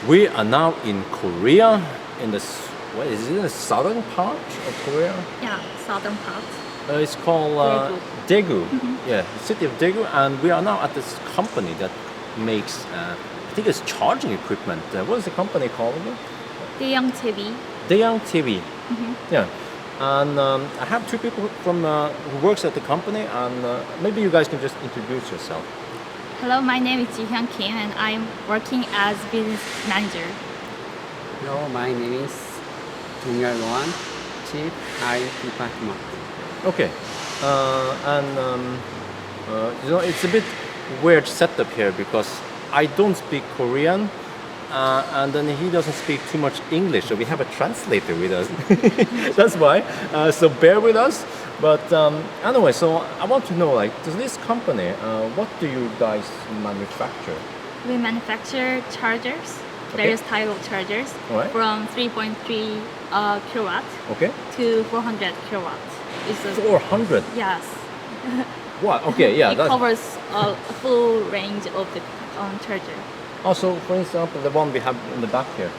We are now in Korea, in the what is it? The southern part of Korea. Yeah, southern part. It's called Daegu. Yeah, the city of Daegu, and we are now at this company that makes. I think it's charging equipment. What is the company called again? Daeyoung Chaevi. Daeyoung Chaevi. Yeah. And I have two people from who works at the company, and maybe you guys can just introduce yourself. Hello, my name is Hyun and I'm working as business manager. Hello, my name is Daeyoung Chief I Department. Okay. It's a bit weird setup here because I don't speak Korean, and then he doesn't speak too much English, so we have a translator with us. That's why. So bear with us. But anyway, so I want to know, like, does this company, what do you guys manufacture? We manufacture chargers, various type of chargers, Alright. from 3.3 kilowatt Okay. to 400 kilowatt. It's a, 400. yes. What? Okay, yeah. It covers a full range of the charger. Also, for example, the one we have in the back here.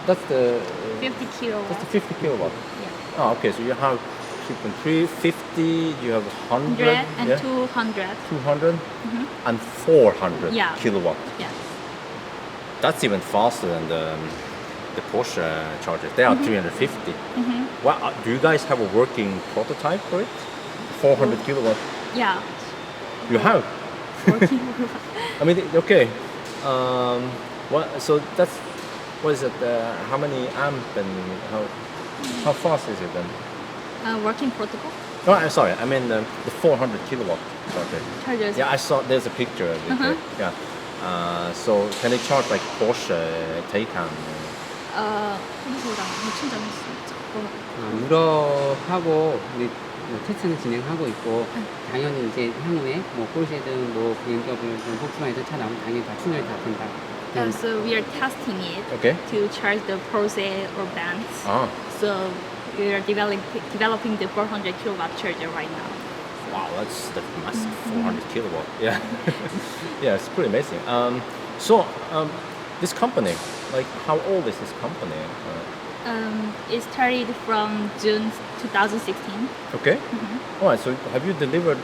That's the 50 kilowatt. that's the 50 kilowatt. Yeah. Oh, okay. So you have 3.3, 50. You have 100, 100 and yeah? 200. 200 and 400 Yeah. kilowatt. Yes. That's even faster than the Porsche chargers. They are 350. Well, do you guys have a working prototype for it? 400 kilowatt. Yeah. You have. Working. I mean, okay. What? So that's what is it? How many amp and how fast is it then? Working protocol Oh, I'm sorry. I mean the 400 kilowatt charger. chargers. Yeah, I saw. There's a picture of it. There. Yeah. So can they charge like Porsche Taycan? 호기소랑 충전할 수 있죠. 유럽하고 우리 테스트는 진행하고 있고 당연히 이제 향후에 뭐 포르쉐든 뭐 BMW든 폭스바겐든 차 나오면 당연히 다 충전이 다 된다. So we are testing it Okay. to charge the Porsche or Benz. Ah. So we are developing the 400 kilowatt charger right now. Wow, that's massive. 400 kilowatt. Yeah. Yeah, it's pretty amazing. This company, like, how old is this company? It started from June 2016. Okay. All right. So, have you delivered?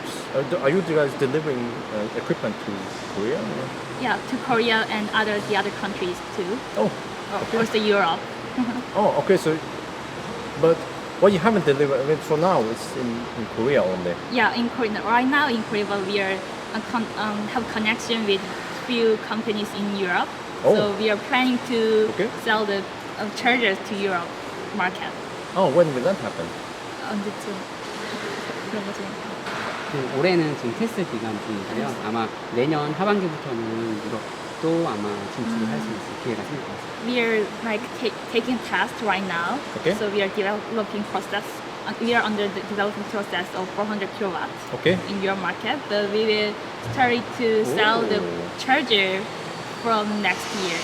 Are you guys delivering equipment to Korea? Or? Yeah, to Korea and the other countries too. Oh. Of course, Europe. Oh. Okay. So, but what you haven't delivered? I mean, for now, it's in Korea only. Yeah, in Korea right now in Korea we are have connection with few companies in Europe. Oh. So we are planning to Okay. sell the chargers to Europe market. Oh, when will that happen? 언제쯤 그런 거죠. 그 올해는 지금 테스트 기간 중이고요. 아마 내년 하반기부터는 유럽도 아마 진출을 할 수 있을 기회가 생길 것 같습니다. We are like taking tests right now. Okay. So we are developing process. We are under the developing process of 400 kilowatts Okay. in your market, but we will start to sell the charger from next year.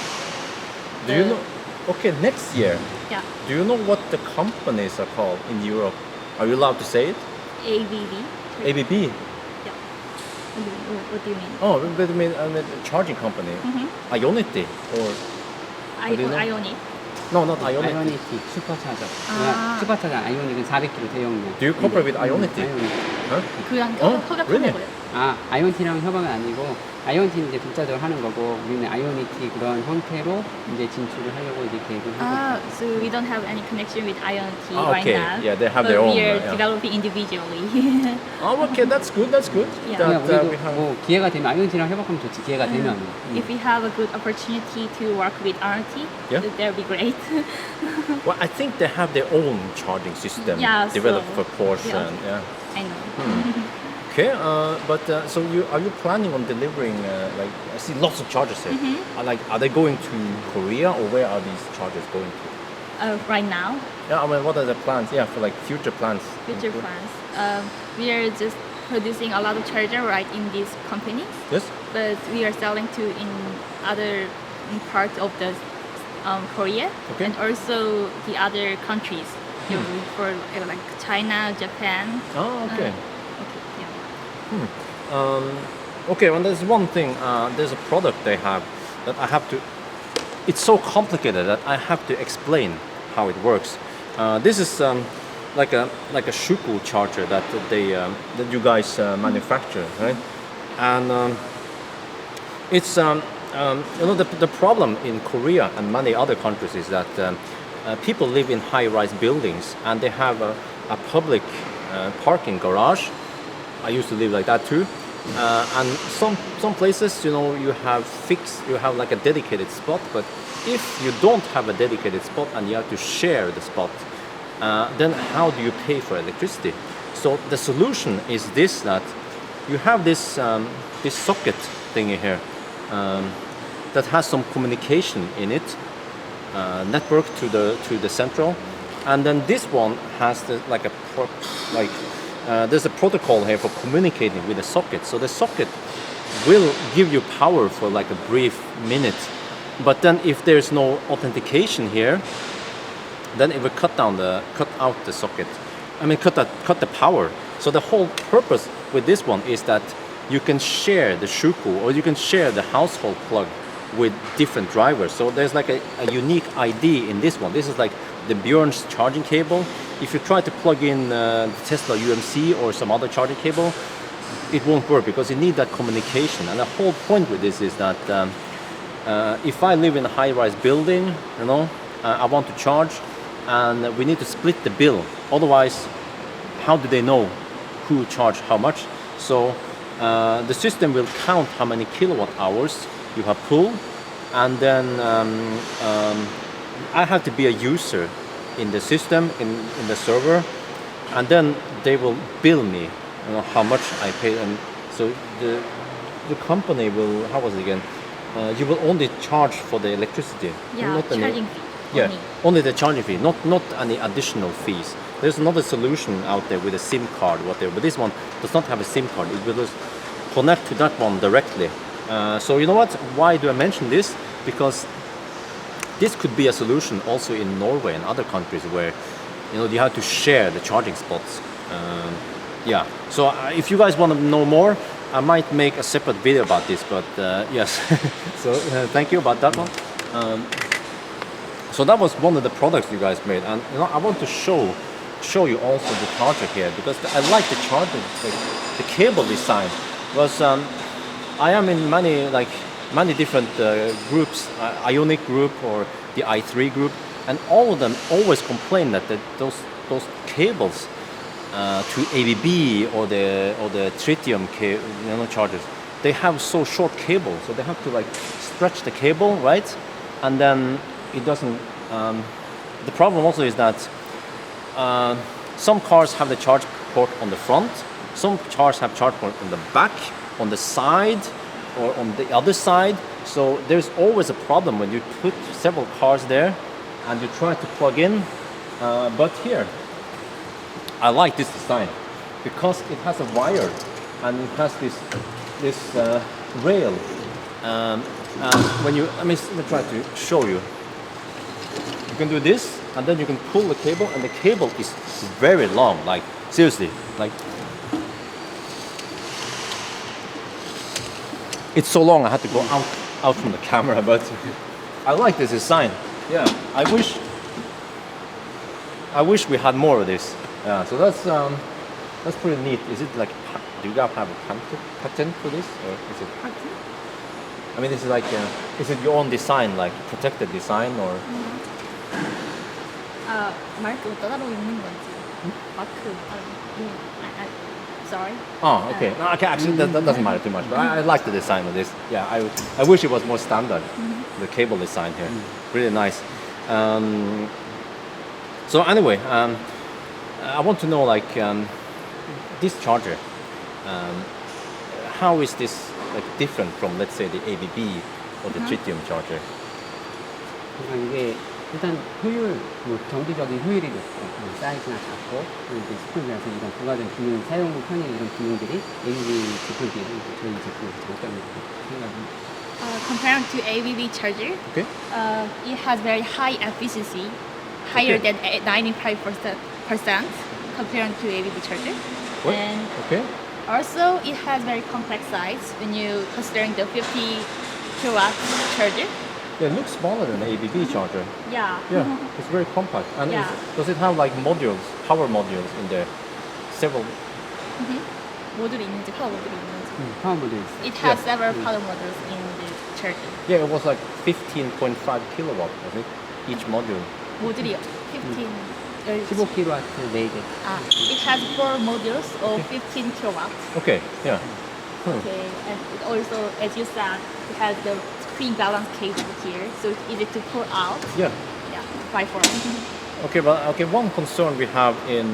Do you know? Okay, next year. Yeah, Do you know what the companies are called in Europe? Are you allowed to say it? ABB. ABB. Yeah. What do you mean? Oh, but I mean charging company. Ionity or do you know? Ionic. no, not Ionity. 아이오닉 슈퍼차저. 아. 슈퍼차저 아이오닉은 400km 대용량. Do you cooperate with Ionity? 아이오닉. Huh? 그냥 협약하는 really? 거예요. 아, 아이오닉이랑 협약은 아니고 아이오닉은 이제 독자적으로 하는 거고 우리는 아이오닉 그런 형태로 이제 진출을 하려고 이제 계획을 하고 Ah, 있습니다. so we don't have any connection with IoT Ah, right okay. now. Yeah, they have but their own, we are yeah. developing individually. Oh, okay, that's good. That's good. Yeah. 그냥 That, 우리도 we have. 뭐 기회가 되면 아이오닉이랑 협약하면 좋지 기회가 되면 If we have a good opportunity to work with IoT, Yeah. that would be great. Well, I think they have their own charging system Yeah, developed so- for Porsche. yeah. And, yeah. I know. Okay, so are you planning on delivering? Like, I see lots of chargers here. Are they going to Korea or where are these chargers going to? Right now, Yeah, I mean, what are the plans? Yeah, for like future plans. future plans. We are just producing a lot of charger right in these companies, Yes. but we are selling to in other parts of the Korea Okay. and also the other countries. For like China, Japan. Oh, okay. Okay, yeah. Okay, well, there's one thing. There's a product they have that I have to it's so complicated that I have to explain how it works. This is like a Shuku charger that that you guys manufacture, right? And it's the problem in Korea and many other countries is that people live in high-rise buildings and they have a public parking garage. I used to live like that too. And some places, you have like a dedicated spot. But if you don't have a dedicated spot and you have to share the spot, then how do you pay for electricity? So the solution is this: that you have this this socket thingy here that has some communication in it, network to the central, and then this one has there's a protocol here for communicating with the socket. So the socket will give you power for like a brief minute, but then if there's no authentication here, then it will cut out the socket. I mean, cut the power. So the whole purpose with this one is that you can share the Shuku or you can share the household plug with different drivers. So there's like a unique ID in this one. This is like the Björn's charging cable. If you try to plug in the Tesla UMC or some other charging cable, it won't work because you need that communication. And the whole point with this is that if I live in a high-rise building, I want to charge, and we need to split the bill. Otherwise, how do they know who charged how much? So the system will count how many kilowatt hours you have pulled, and then I have to be a user in the system, in the server, and then they will bill me, how much I pay. And so the company will, how was it again? You will only charge for the electricity. Yeah, not charging fee. Yeah, only the charging fee, not any additional fees. There's another solution out there with a SIM card, whatever, but this one does not have a SIM card. It will just connect to that one directly. So you know what? Why do I mention this? Because this could be a solution also in Norway and other countries where you have to share the charging spots. Yeah. So if you guys want to know more, I might make a separate video about this. But yes. So thank you about that one. So that was one of the products you guys made, and I want to show you also the charger here because I like the charger, the cable design. Because I am in many different groups, Ionic group or the i3 group, and all of them always complain that those cables to ABB or the tritium chargers, they have so short cables, so they have to stretch the cable, right? And then it doesn't. The problem also is that some cars have the charge port on the front, some cars have charge port on the back, on the side, or on the other side. So there's always a problem when you put several cars there and you try to plug in. But here, I like this design because it has a wire and it has this rail. And when you, let me try to show you. You can do this, and then you can pull the cable, and the cable is very long. Like seriously, it's so long. I had to go out from the camera, but I like this design. Yeah, I wish we had more of this. Yeah, so that's pretty neat. Is it do you guys have a patent for this, or is it? Patent? I mean, this is is it your own design, protected design, or? 마이크 따로 있는 건지. 마크. Sorry. Oh, okay. No, okay. Actually, that doesn't matter too much. But I like the design of this. Yeah, I wish it was more standard. The cable design here, really nice. So anyway, I want to know this charger. How is this different from, let's say, the ABB or the tritium charger? 이게 일단 효율, 경비적인 효율이 높고 사이즈나 작고 이제 스프링이라서 이런 부가된 기능, 사용후 편의 이런 기능들이 ABB 제품 비해 저희 제품의 장점이라고 생각합니다. Compared to ABB charger, Okay. it has very high efficiency, higher Okay. than 95% compared to ABB charger. What? And Okay. also, it has very complex size when you considering the 50 kilowatt charger. Yeah, it looks smaller than the ABB charger. Yeah. Yeah, it's very compact. And Yeah. does it have like modules, power modules in there? Several. 모듈이 있는지 파워 모듈이 있는지. 파워 모듈 있어요. It has Yeah. several power modules in the charger. Yeah, it was like 15.5 kilowatt, was it? Each module. 모듈이 15. 15kW 4개. It has 4 modules of 15 kilowatts. Okay, yeah. Okay, and it also, as you said, it has the screen balance cable here, so it's easy to pull out. Yeah. Yeah, by form. Okay, but one concern we have in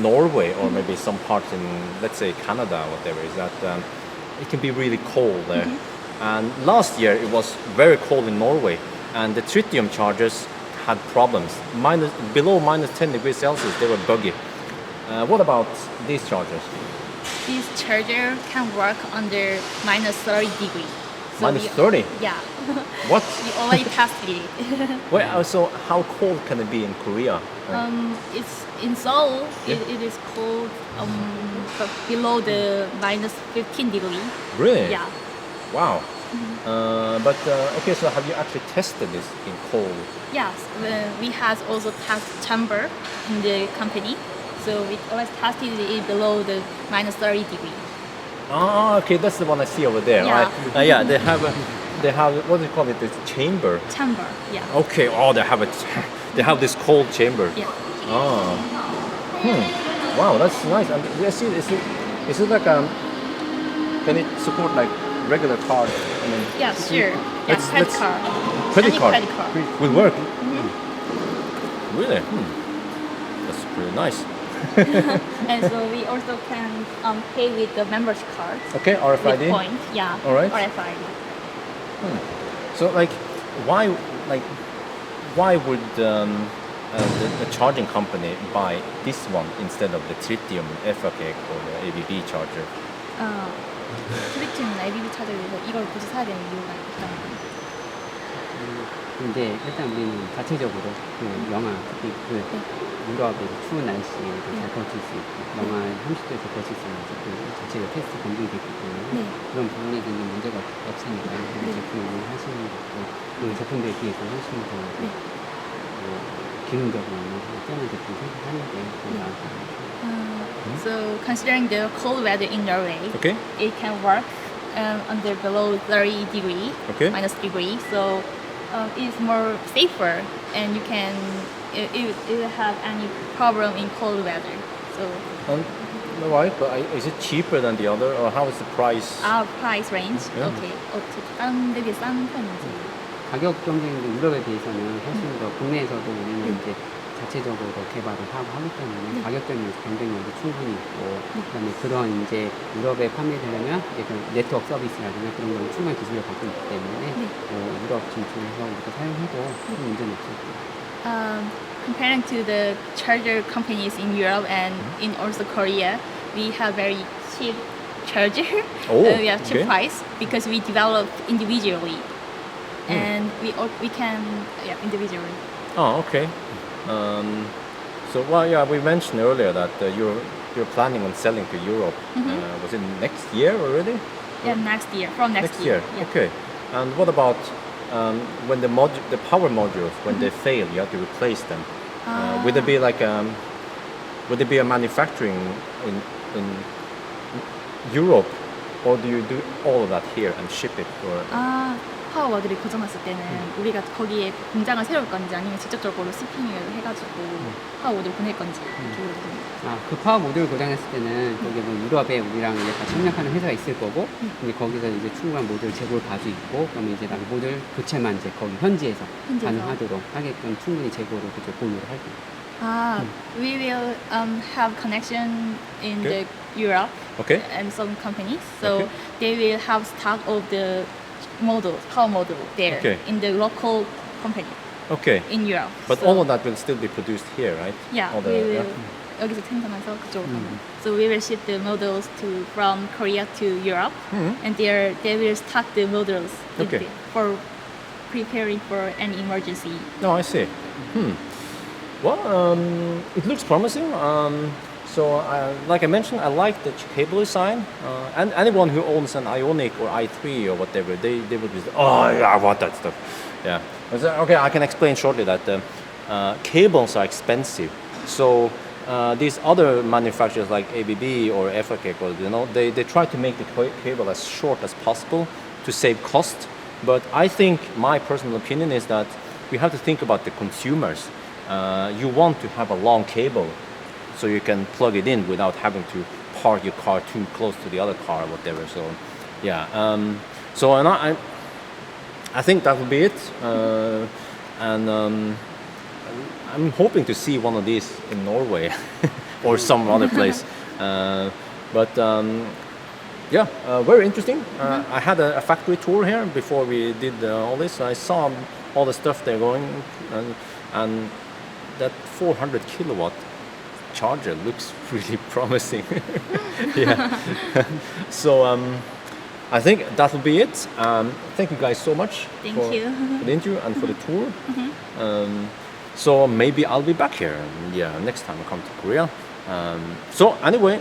Norway or maybe some parts in, let's say, Canada or whatever, is that it can be really cold there. And last year it was very cold in Norway, and the tritium chargers had problems. Below minus 10 degrees Celsius, they were buggy. What about these chargers? This charger can work under minus 30 degrees. Minus 30? Yeah. What? We already tested it. Well, so how cold can it be in Korea? It's in Seoul. Yeah. It is cold but below the minus 15 degrees. Really? Yeah. Wow. Okay, so have you actually tested this in cold? Yes. We have also test chamber in the company, so we always tested it below the minus 30 degrees. Ah, okay, that's the one I see over there. Yeah. Yeah, they have what do you call it? This chamber. Chamber. Yeah. Okay. Oh, they have this cold chamber. Yeah. Oh. Wow, that's nice. And is it like can it support like regular cars? I mean, Yeah, sure. Yeah, Let's- credit let's- card. credit Any card credit card. will work. Really? That's pretty nice. And so we also can pay with the membership card. Okay, With RFID. points. Yeah. All right. RFID. So why would the charging company buy this one instead of the tritium FAK or the ABB charger? 트리티움 ABB 차저에서 이걸 굳이 사야 되는 이유가 있다면 근데 일단 우리는 자체적으로 그 영하, 특히 그 유럽의 추운 날씨에 잘 버틸 수 있고 영하 30도에서 버틸 수 있는 제품 자체가 테스트 검증이 됐기 때문에 그런 부분에 대한 문제가 없으니까 그 제품을 하시는 것도 그 제품들에 비해서 훨씬 더 기능적으로 뛰어난 제품 선택하는 게 더 나을 것 같아요. So considering the cold weather in Norway, Okay. it can work under below 30 degree, Okay. minus degree. So it's more safer, and you can it have any problem in cold weather. So Why? But is it cheaper than the other, or how is the price? our price range, Yeah. okay, 어떻게 다른 데비해 싼 편인지. 가격 경쟁도 유럽에 비해서는 훨씬 더 국내에서도 우리는 이제 자체적으로 개발을 하기 때문에 가격 때문에 경쟁력이 충분히 있고 그다음에 그런 이제 유럽에 판매되려면 네트워크 서비스라든가 그런 걸 충분한 기술을 갖고 있기 때문에 유럽 진출해서 우리가 사용해도 큰 문제는 없을 거예요. Comparing to the charger companies in Europe and in also Korea, we have very cheap charger. Oh, we have cheap okay. price because we develop individually, and we can individually. Oh, okay. So we mentioned earlier that you're planning on selling to Europe. Was it next year already? Yeah, next year from next year. Yeah. Okay. And what about when the power modules when they fail, you have to replace them? Would there be would there be a manufacturing in Europe, or do you do all of that here and ship it? Or 파워 모듈이 고장났을 때는 우리가 거기에 공장을 세울 건지 아니면 직접적으로 스피닝을 해가지고 파워 모듈 보낼 건지 그 파워 모듈 고장냈을 때는 거기 뭐 유럽에 우리랑 이제 같이 협력하는 회사가 있을 거고 근데 거기서 이제 충분한 모듈 재고를 가지고 있고 그러면 이제 모듈 교체만 이제 거기 현지에서 가능하도록 하게끔 충분히 재고를 그쪽 보유를 할 거예요. We will have connection in Okay. the Europe Okay. and some companies, so Okay. they will have stock of the power module there Okay. in the local company Okay. in Europe. But So, all of that will still be produced here, right? yeah, All we will 여기서 생산해서 그쪽으로 가는. So we will ship the models from Korea to Europe, and they will stock the models Okay. for preparing for an emergency. No, I see. Well, it looks promising. So, like I mentioned, I like the cable design. And anyone who owns an Ioniq or i3 or whatever, they would be, oh yeah, I want that stuff. Yeah. Okay, I can explain shortly that cables are expensive. So these other manufacturers like ABB or FA Cable, you know, they try to make the cable as short as possible to save cost. But I think my personal opinion is that we have to think about the consumers. You want to have a long cable so you can plug it in without having to park your car too close to the other car or whatever. So, yeah. So and I think that will be it. And I'm hoping to see one of these in Norway or some other place. Yeah, very interesting. I had a factory tour here before we did all this. I saw all the stuff they're going, and that 400 kilowatt charger looks really promising. Yeah. So I think that will be it. Thank you guys so much for the interview and for the tour. So maybe I'll be back here. Yeah, next time I come to Korea. So anyway,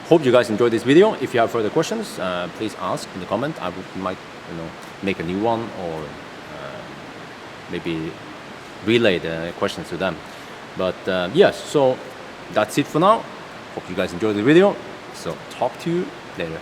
hope you guys enjoyed this video. If you have further questions, please ask in the comment. I might, make a new one or maybe relay the questions to them. But yes, so that's it for now. Hope you guys enjoyed the video. So talk to you later.